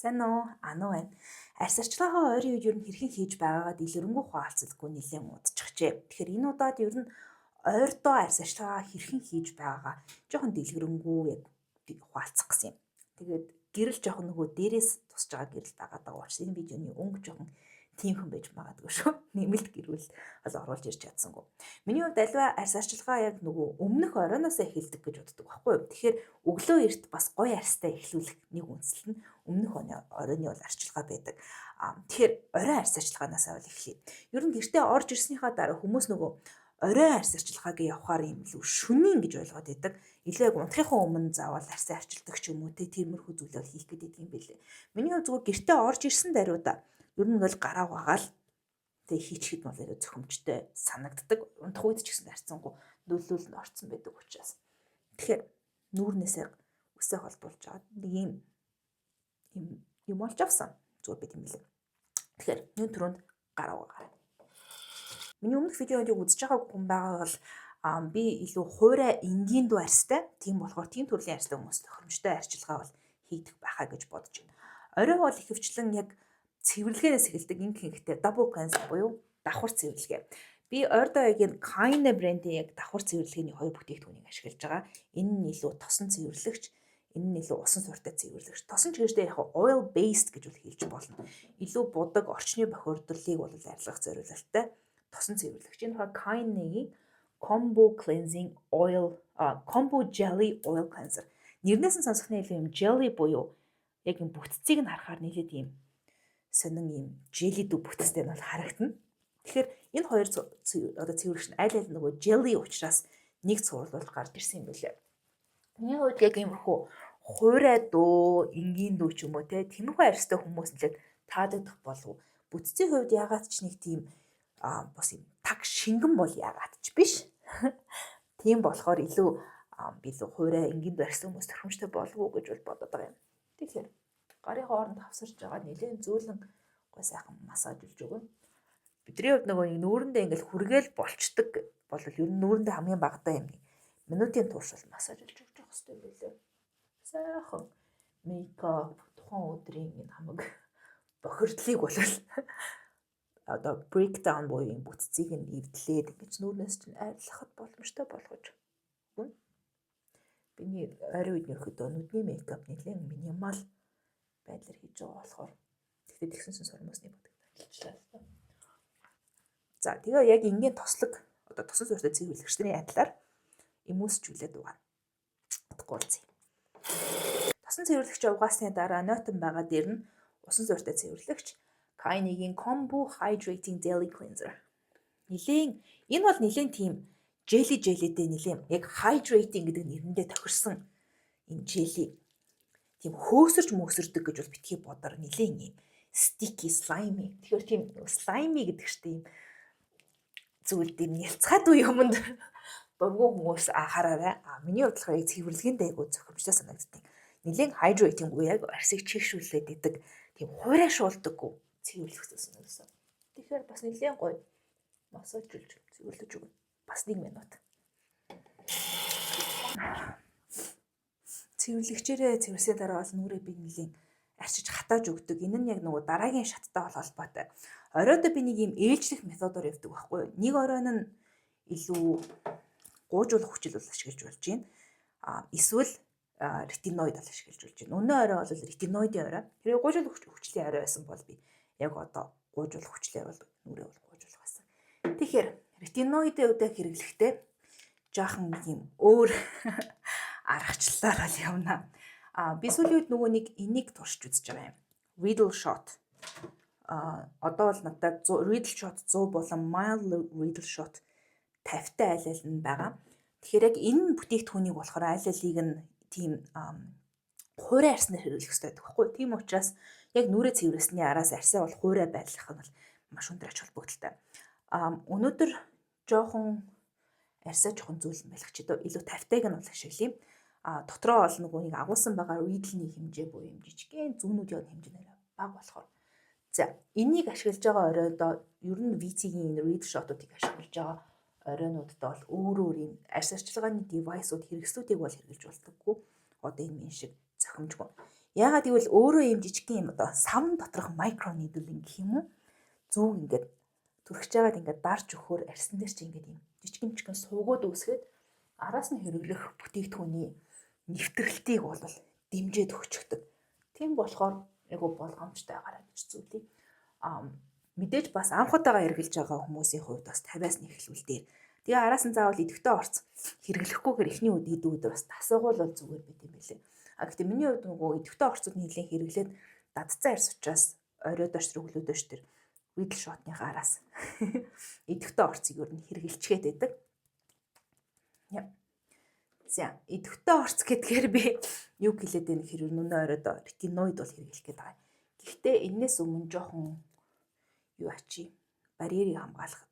Сайн уу? Ануу байна. Арьс арчилгаагаа ойрын үед ер нь хэрхэн хийж байгаагаа дэлгэрэнгүй хуваалцдаггүй нэлээд удчихжээ. Тэгэхээр энэ удаад ер нь ойрдоо арьс арчилгаагаа хэрхэн хийж байгаагаа жоохон дэлгэрэнгүй яг хуваалцах гэсэн юм. Тэгээд гэрэл жоохон нөгөө дээрээс тусч байгаа гэрэл байгаа даа учраас энэ видеоны өнгө жоохон тиймхэн байж магадгүй шүү. Нэмэлт гэрүүл бол оруулж ирч чадсангүй. Миний хувьд альва арьс арчилгаа яг нөгөө өмнөх оройноос эхэлдэг гэж боддог байхгүй юу? Тэгэхээр өглөө эрт бас гоё арьстай эхлүүлэх нэг үндсэл нь өмнөх оройны бол арчилгаа байдаг. Тэгэхээр орой арьс арчилгаанаас бол эхлэе. Ер нь гэртээ орж ирснийхаа дараа хүмүүс нөгөө орой арьс арчилгааг явахаар юм илүү шүнийн гэж ойлгоод байдаг. Илүү яг унтахынхаа өмнө заавал арьсаа арчилдаг ч юм уу тиймэрхүү зүйлээ хийх гэдэг юм билээ. Миний хувьд зүгээр гэртээ орж ирсэн даруйда ер нь бол гараа угаагаал тэг хийчихэд бол ерөө зөхөмжтэй санагддаг. Унтах үед ч гэсэн арцсангүй нөлөөлөл нь орцсон байдаг учраас. Тэгэхээр нүүрнээсээ үсээ холбуулж аваад нэг юм болж авсан. Зүгээр бид юм билээ. Тэгэхээр нүүн түрүүнд гараа угаагаа. Миний өмнөх видеонд үзэж байгаа хүн байгаа бол би илүү хуурай энгийн дүү арьстай. Тийм болохоор тийм төрлийн арьстай хүмүүс тохиромжтой арчилгаа бол хийдэг байхаа гэж бодож байна. Орой бол ихэвчлэн яг цэвэрлэгээс эхэлдэг ингээдтэй double cleanse буюу давхар цэвэрлэгээ. Би ойрдоо яг энэ Kine брендийн яг давхар цэвэрлэгээний хоёр бүтээгдэхүүнийг ашиглаж байгаа. Энэ нь илүү тосон цэвэрлэгч, энэ нь илүү усан суртай цэвэрлэгч. Тосон ч гэжтэй яг oil based гэж үл хэлж болно. Илүү будаг орчны бохирдлыг бол арилгах зорилттой тосон цэвэрлэгч. Энэ болохоор Kine-ийн Combo Cleansing Oil, Combo Jelly Oil Cleanser. Нэрнээс нь сонсох нь илүү юм jelly буюу яг юм бүтцийг нь харахаар нэлээд юм сонин юм желли дүү бүтцтэй нь бол харагдана. Тэгэхээр энэ хоёр цэвэрлэгч нь аль аль нөгөө jelly учраас нэг цуврал бол гарч ирсэн юм билээ. Миний хувьд яг иймэрхүү хуурай дөө, энгийн дүү ч юм уу те тэмхүү арьстай хүмүүс нэлээд таадагдах болов. Бүтцийн хувьд ягаад ч нэг тийм бас юм таг шингэн бол ягаад ч биш. Тийм болохоор илүү билүү хуурай энгийн дүү арьстай хүмүүс тохиромжтой болов уу гэж бол бодоод байгаа юм. Тэгэхээр гарын хооронд хавсарч байгаа нэлээд зөөлөн гой сайхан массажлж өгнө. Бидний хувьд нөгөө нүүрэндээ ингээл хүргээл болчдөг бол ер нь нүүрэндээ хамгийн багадаа юм. Минутын турш бол массажлж өгч явах хэрэгтэй юм билээ. Сайхан мейкап тухайн өдрийн энэ хамаг бохирдлыг бол одоо breakdown буюу юм бүтцийг нь эвдлээд ингэж нүүрнээс чинь арилгахад боломжтой болгож өгнө. Биний ойрын үед нөхөдөө нүдний мейкап нэлээд минимал байдлаар хийж байгаа болохоор тэгтээ тэгсэн сормосны бодогдолчлаа. За тэгээ яг энгийн тослог одоо тосон суурьтай цэвэрлэгчдийн адилаар эмүүсжүүлээд угаана. Утгагүй зэ. Тосон цэвэрлэгч угаасны дараа нойтон байгаа дээр нь усан суурьтай цэвэрлэгч Kine-ийн Combo Hydrating Daily Cleanser. Энэ бол нэлийн тийм jellyтэй нэлийн яг hydrating гэдэг нэрэндээ тохирсон энэ jelly тийм хөөсөрч мөөсөрдөг гэж бол битгий бодор нэлийн юм sticky slimy. Тэгэхээр тийм slimy гэдэг чинь зүйл дэм нялцгаагүй юмд дургүй хүмүүс анхаараарай. Миний бодлохоор яг цэвэрлэгийн дээгүү зохимжтой санагддаг. Нэлийн hydrating буюу яг арьсыг чигшүүлээд идэг тийм хуурай шуулдаггүй цэвэрлэгчсэн гэсэн. Тэгэхээр бас нэлийн гоё массажлж цэвэрлэж өгнө. Бас 1 минут. Цэвэрлэгчээрээ цэвэрсээ дараа бол нүрээ би нэлийн арчиж хатааж өгдөг. Энэ нь яг нөгөө дараагийн шаттай холбоотой. Оройдоо би нэг юм ээлжлэх методоор явдаг байхгүй юу? Нэг оройн нь илүү гуужуулах хүчил бол ашиглаж болж байна. Эсвэл ретиноид бол ашиглаж болж байна. Өнөө орой бол ретиноидын орой. Тэр гуужуулах хүчлийн орой байсан бол би яг одоо гуужуулах хүчлээ бол нүрээ бол гуужуулах байсан. Тэгэхээр ретиноидын үдэ хэрэглэхдээ жаахан нэг юм өөр аргачлалаар бол явна. Би сүүлийн үед нөгөө нэг энийг туршиж үзэж байгаа юм. Riddle shot. Одоо бол надад Riddle shot 100 болон mild Riddle shot 50-тай аль аль нь байгаа. Тэгэхээр яг энэ бүтээгдэхүүнийг болохоор аль алийг нь тийм хуурай арьснаар хэрэглэх хэрэгтэй байхгүй. Тийм учраас яг нүрээ цэвэрлсэний араас арьсаа бол хуурай байлгах нь бол маш өндөр ач холбогдолтой. Өнөөдөр жоохон арьсаа жоохон зөөлөн байлгах ч илүү 50-тайг нь бол ашиглая. Дотроо бол нөгөө нэг агуулсан байгаа Riddle-ний хэмжээ буюу юм жижигхэн зүүнүүдийн хэмжээнээр бага болохоор. За энийг ашиглаж байгаа оройдоо ер нь VC-ийн энэ Riddle shot-уудыг ашиглаж байгаа оройнуудад бол өөр юм арьс арчилгааны девайсууд хэрэгслүүдийг бол хэрэглэж болтоггүй. Одоо энэ шиг зохимжгүй. Яагаад гэвэл өөрөө юм жижигхэн юм одоо савн доторх micro needling гэх юм уу? Зүг ингээд түрхэж байгаад ингээд дарж өгөхөөр арьсан дээр чи ингээд юм жижигхэн суугууд үүсгээд араас нь хэрэглэх бүтээгдэхүүний нэвтрэлтийг бол дэмжиж өгчөгдөг. Тийм болохоор айгу болгоомжтой гараад ирцүүлээ. Мэдээж бас анхудаага эргэлж байгаа хүмүүсийн хувьд бас 50-аас нь эхлүүл дээр. Тэгээ араас нь заавал идэвхтэй орц хэрэглэхгүйгээр эхний үед идүүд бас тасагуул бол зүгээр байт юм билээ. Гэхдээ миний хувьд нөгөө идэвхтэй орцууд нэлээд хэрэглээд дадцсан арьс учраас оройдоош өглөөдөөш тэр Riddle shot-ныхаа араас идэвхтэй орцыг юу н хэрэглэчгээд байдаг. За идэвхтэй орц гэдгээр би юу хэлээд байна хэрэг нүнэ оройдоо ретиноид бол хэрэглэх гээд байгаа. Гэхдээ энэс өмнө жоохон юу ачи барьерийг хамгаалах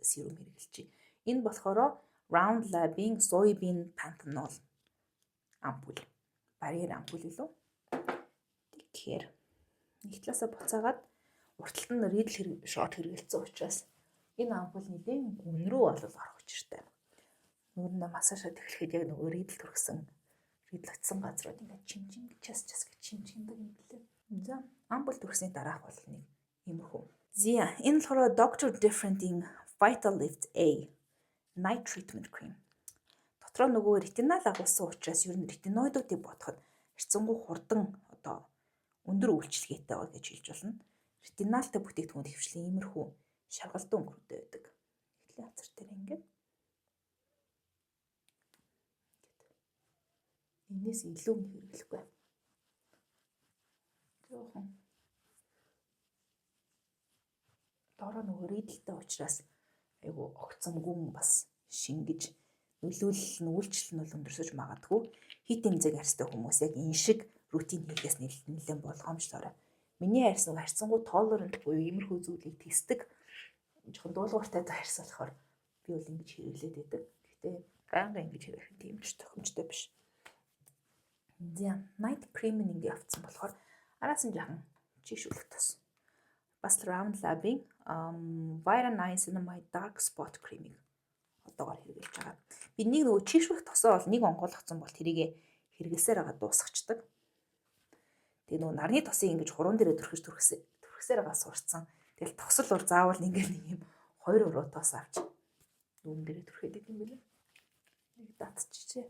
серум хэрэглэжээ. Энэ болохоор Round Lab-ийн soybean panthenol ампул. Барьер ампул илүү. Тэгэхээр нэг талаасаа буцаагаад урталт нь Riddle shot хэрэгэлсэн учраас энэ ампул нэгэн гүн рүү бол орох учиртай. Нүрнэ массажад эхлэхэд яг нөгөө Riddle төрсөн Riddle очсон газрууд ингээд чимчин час гэж чимчиндэг юм билээ. За ампул төрсний дараах бол нэг иймэрхүү. Зя энэ болохоор Dr. Different-ийн Vitalift A Night Treatment Cream. Дотроо нөгөө ретинал агуулсан учраас ер нь ретиноидуудыг бодоход харьцангуй хурдан одоо өндөр үйлчлэгээтэй бол гэж хэлж болно. Ретиналтай бүтээгдэхүүн хэвшлэн иймэрхүү шаргалдан өнгөрөөтэй байдаг. Эхлээ хацар дээр ингээд энэс илүү хэрэглэхгүй. Жохон дараа нөгөө Riddle-тэй учраас айгу огцом гүн бас шингэж нөлөөлөл нь үйлчлэл нь бол өндөрсөж магадгүй. Хит эмзэг арьстай хүмүүс яг энэ шиг рутин хийхээс нэлээд болгоомжтой. Миний арьс нэг харьцангуй tolerant буюу иймэрхүү зүйлийг тэсдэг. Жохон дуулууртай арьс болохоор би бол ингэж хэрэглээд байдаг. Гэхдээ ганга ингэж хэрэглэх тийм ч тохиомжтой биш. За night cream ингээ авцсан болохоор араас нь жахан чийшүүлэх тас. Бас Round Lab-ийн Vitamin Niacinamide Dark Spot Cream-ийг одоогоор хэрэглэж байгаа. Би нэг нөгөө чийшүүлэх тосоо бол нэг онгойлгоцсон бол тэрийг хэрэглэсээр байгаа дуусгачдаг. Тэгээ нөгөө нарны тосыг ингэж хуруунд дээрээ түрхсээр байгаа сурцсан. Тэгэл тосол заавал ингээ нэг юм 2 уруу тос авч нүүн дээрээ түрхээд идэв юм билээ. Нэг татчихжээ.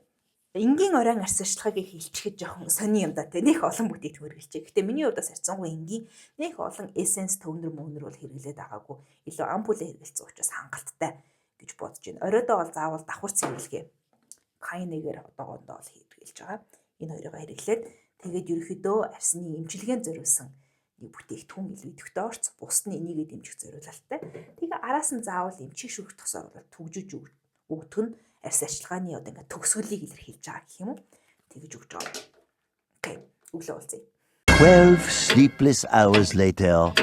Энгийн оройн арьс ашиглагыг хилчихэд жоохон сони юм да тэ нэх олон бүтээгдэхүүн хэрэглэжээ. Гэтэ миний хувьд бас харьцангуй энгийн нэх олон эссенс төвнөр мөнөр бол хэрэглээд байгаагүй. Илүү ампулээ хэрэглэсэн учраас хангалттай гэж бодож байна. Оройдоо бол заавал давхар цэвэрлэгээ кайнегээр одоогондоо бол хэрэглэж байгаа. Энэ хоёроо хэрэглээд тэгээд ерөөхдөө арьсны эмчилгээнд зориулсан нэг бүтээгдэхүүн илүү идэвхтэй орц бусд нь энийгээ дэмжих зориулалттай. Тэгээ араас нь заавал эмчиг шүүх тосоор бол түгжиж өгдөг нь арьс ашиглагын одоо ингээд төгсгөлийг илэрхийлж байгаа гэх юм уу? Тэгж өгч байгаа. Окей, өглөө уулзъя. 12 sleepless hours later.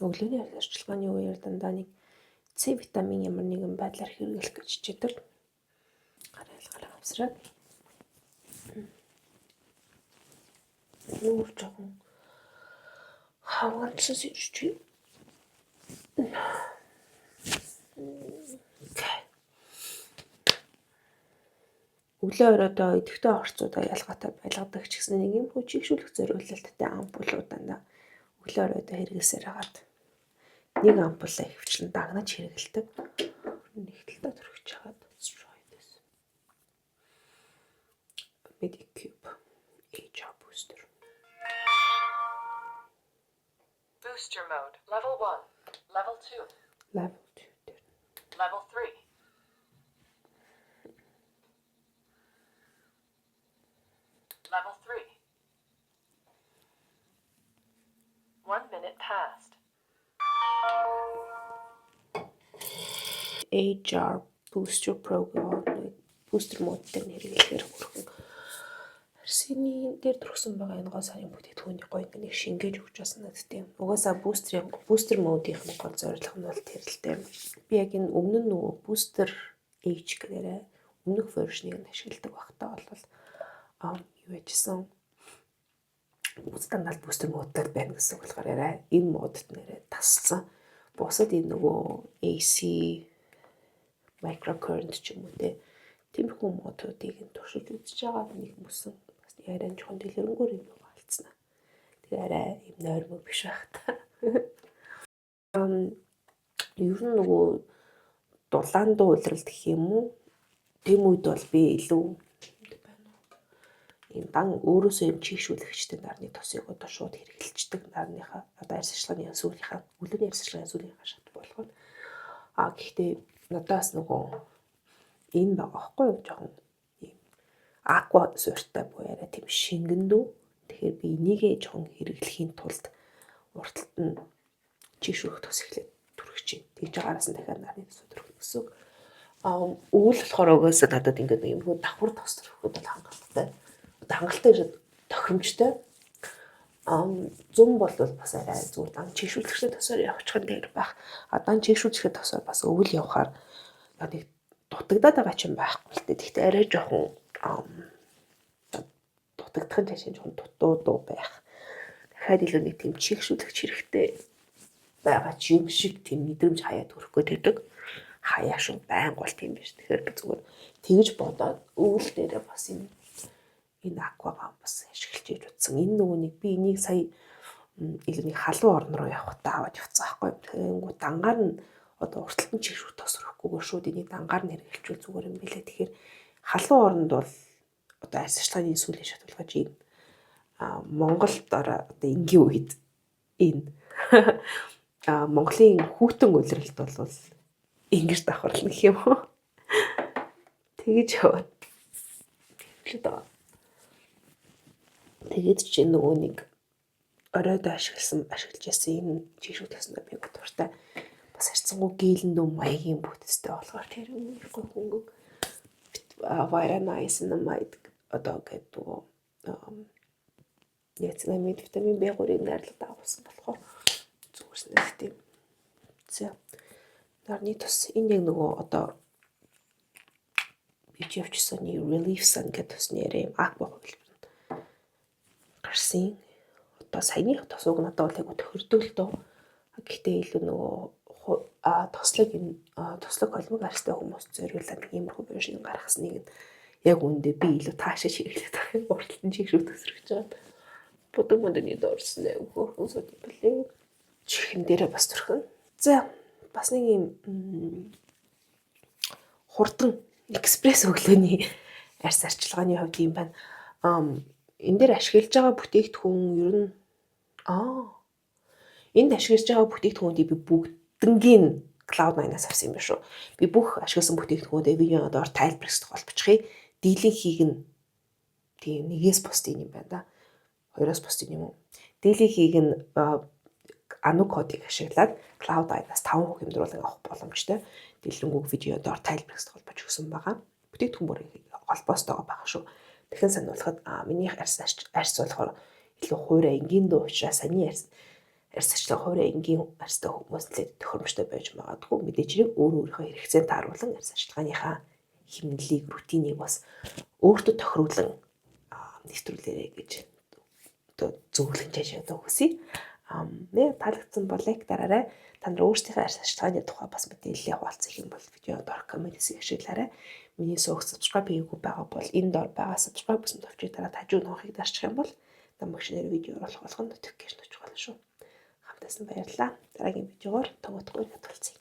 Өглөөний арчилгааны үеэр дандаа нэг С витамин ямар нэгэн байдлаар хэрэглэх гэж хичээдэг. Гараалгаар авсраад. Юу жоохон хаваарсан сэрч. Өглөө оройдоо идэвхтэй орцуудаа ялгаатай байлгадаг ч гэсэн нэг юм хөө чигшүүлэх зориулалттай ампулууд дандаа өглөө оройдоо хэрэглэсээр хагаад нэг ампулаа хөвчлэн дагнаж хэрэгэлдэг. Нэг талдаа төрөж хагаад try this. Medicube HR booster. Booster mode. Level 1. Level 2. Level 2. Level 3. Level 3. 1 minute passed. HR booster program booster mode дээр хэрэглэхээр хүрхэн Арсений дээр төрсөн байгаа энэ гол сарын бүтээгдэхүүний гоё нэг шингээж өгч байсан надад. Угаасаа бустер модынх нь гол зорилго нь бол тэр л дээ. Би яг энэ өмнө нь нөгөө бустер H гээрээ өмнөх вершнийг нь ашигладаг багтаа бол юу яжсэн стандарт бустер модтар байна гэсэн үг болохоор энэ модт нэрээ тасалсан. Бусад энэ нөгөө AC microcurrent ч юм уу тиймэрхүү модуудыг нь туршиж үзэж байгаа нэг мөсөн бас арай жоохон дэлгэрэнгүй юм болцсон. Тэгээ арай юм нойрмог биш байх та. Ер нь нөгөө дулаан дуу улирал гэх юм уу? Тэм үед бол би илүү энэ дан өөрөөсөө юм чийгшүүлэгчтэй нарны тосыг одоо шууд хэрэглэлцдэг нарныхаа одоо арьс ашлагын сүүлийнхаа өглөөний арьс ашлагын сүүлийнхаа шат болгоод гэхдээ надаас нөгөө энэ байгаа байхгүй юу жоохон ийм аква суурьтай буюу арай тийм шингэндүү. Тэгэхээр би энийгээ жоохон хэрэглэхийн тулд урталт нь чийгшүүлэх тос эхлээд түрхэж чинь. Тэгж байгаараас нь дахиад нарны тос түрхэх гэсэн. Өвөл болохоор угаасаа надад ингээд юм хөө давхар тос түрхэхэд бол хангалттай. Хангалттай гэж тохиромжтой. Зүүн бол бас арай зүгээр дан чийгшүүлэгчтэй тосоор явчих нь дээр байх. Дан чийгшүүлэгчтэй тосоор бас өвөл явахаар нэг дутагдаад байгаа ч юм байхгүй л дээ. Гэхдээ арай жоохон дутагдахын цаашаа жоохон дутуу байх. Дахиад илүү нэг тийм чийгшүүлэгч хэрэгтэй байгаа ч юм шиг тийм мэдрэмж хаяад өрөх гээд байдаг. Хаяа шүү байнга бол тийм биш. Тэгэхээр би зүгээр тэгж бодоод өвөл дээрээ бас энэ аквагаа бас ашиглаж иж утсан. Энэ нөгөө нэг би энийг сая илүү нэг халуун орн руу явахдаа аваад явцсан байхгүй. Тэгэхээр дангаар нь одоо урталтын чигшүү тос өрөхгүйгээр шууд энийг дангаар нь хэрэглэжүүл зүгээр юм билээ. Тэгэхээр халуун оронд бол одоо арьс ашлагын сүүлийн шат болгож ийм Монголд одоо энгийн үед энэ Монголын хүүтэн улиралд бол ингэж давхарлах гэх юм уу. Тэгэж яваад тэгээд чи нөгөө нэг оройд ашиглаж ясан энэ чигшүү тосноо би дуртай бас харцсангуу гээлэндүү маягийн бүтцтэй болохоор тэр үнэхгүй хөнгөг вайранайсинамайд одоо гэдэг яцнамид витамин B3-ыг найрлагад авсан болохоор зүгээрснээс тийм нарны тос энэ яг нөгөө одоо би явчихсан нэг relief sun гэдэг тосны яриа юм аква хувилбарт гарсан. Одоо саяны тосог надад бол айгу тохирдог л доо. Гэхдээ илүү нөгөө тослог холбог арьстай хүмүүс зориулаад иймэрхүү вершн гаргасныг яг үндэ би илүү таашааж хэрэглээд байгаа. Урталтын чигшүү төсрөгч байгаа. Будаг модны дорсон хөөрхөн сууд билээ. Чихэн дээрээ бас төрхөн. За бас нэг юм хурдан экспресс өглөөний арьс арчилгааны хувьд юм байна. Энэ дээр ашиглаж байгаа бүтээгдэхүүн ер нь энд ашиглаж байгаа бүтээгдэхүүнийг би бүгднгийн Cloud9-аас авсан юм байна шүү. Би бүх ашигласан бүтээгдэхүүнүүдээ видеоны доор тайлбарлах болчихъя. Дийлэнхийг нь тийм нэгээс бусдын юм байна да. Хоёроос бусдын юм уу? Дийлэнхийг нь ануг кодыг ашиглаад Cloud9-аас 5% хэмжүүлэг авах боломжтой. Дэлгэрэнгүй видео доор тайлбарлах холбож өгсөн байгаа. Бүтээгдэхүүн бүрийн холбоостойгоо байгаа шүү. Дахин сануулхад миний арьс болохоор илүү хуурай энгийн дуу учраас саний арьс арьсчлаг хуурай энгийн арьстай хүмүүс нэлээд тохиромжтой байж магадгүй. Мэдээж хэрэг өөрийнхөө хэрэгцээнд тааруулан арьс арчилгааныхаа хэмнэлийг рутинийг бас өөртөө тохируулан нэвтрүүлээрэй гэж зөвлөн чашаа одоо хүсье. Нэг таалагдсан бол лайк дараарай. Та нар өөрсдийнхөө арьс арчилгааны тухай бас мэдээлэл хуваалцах юм бол видео доор коммент хийсэй ашиглаарай. Миний суух subscribe хийгээгүй байгаа бол энэ доор байгаа subscribe гэсэн төвчийг дараад хажуу нуухыг дарчих юм бол намагшнэр видео оруулах болгоно notification очих болно шүү. Хамтдаа баярлалаа. Дараагийн видеогоор төгөөдгөө татгалцъя.